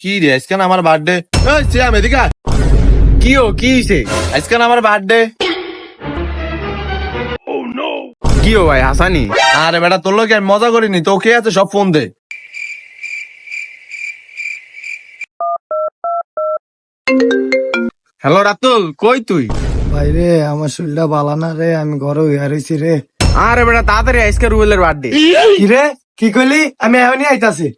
কি রে আজকে না আমার বার্থডে। শ্যাম এদিকে আয়। কি ও কি হইছে? আজকে না আমার বার্থডে। কি ও ভাই হাসানি? আরে বেটা তোর লোকে আমি মজা করিনি, তো কে আছে সব ফোন দে। হ্যালো রাতুল, কই তুই? ভাইরে আমার শরীরটা ভালো না রে, আমি ঘরে হইয়া রইছি রে। আরে বেটা তাড়াতাড়ি আজকে রুবেলের বার্থডে। কি রে কি কইলি? আমি এখনই আইতাছি।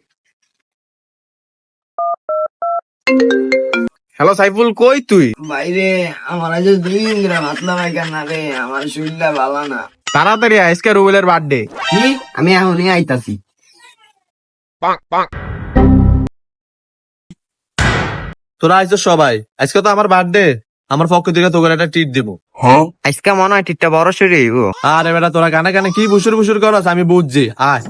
হ্যালো সাইফুল, কই তুই? ভাইরে আমার আজ 2 দিন ধরে মাতলা মাইকা না রে, আমার শরীরটা ভালো না। তাড়াতাড়ি আজকে রুবেলের বার্থডে। কি? আমি এখনই আইতাছি। তোরা আইছো সবাই, আজকে তো আমার বার্থডে। আমার পক্ষ থেকে তোকে একটা ট্রিট দেবো। আজকে মনে হয় টিটটা বড় সরে গো। আরে বেটা তোরা কানে কানে কি বুসুর বুসুর করস আমি বুঝছি, আয়।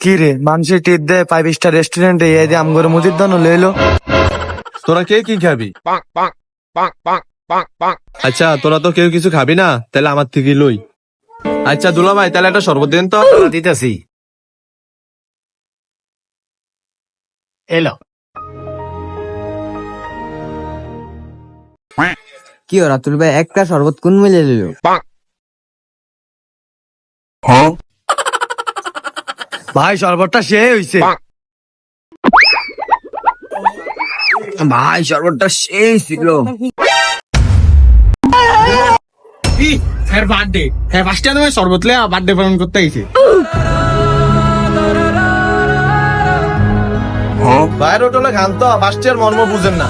কি রে মানুষের টিপ দেয় 5 স্টার রেস্টুরেন্টে, এই যে আমগরে মুজির দানো লইলো। তোরা কে কি খাবি? আচ্ছা তোরা তো কেউ কিছু খাবি না, তাহলে আমার থেকে লই। আচ্ছা দুলা ভাই তাহলে একটা শরবত দিন তো। দিতেছি। এলো কি ও রাতুল ভাই একটা শরবত কোন মিলে লইলো? ভাই শরবতটা সে হইছে। ভাই শরবতটা সেই ছিল। হ্যাঁ বার্থডে, হ্যাঁ ফার্স্টে তুমি শরবত লে বার্থডে পালন করতে আইছে। বাইরে হোটেলে খান তো ফার্স্ট ইয়ার মর্ম বুঝেন না।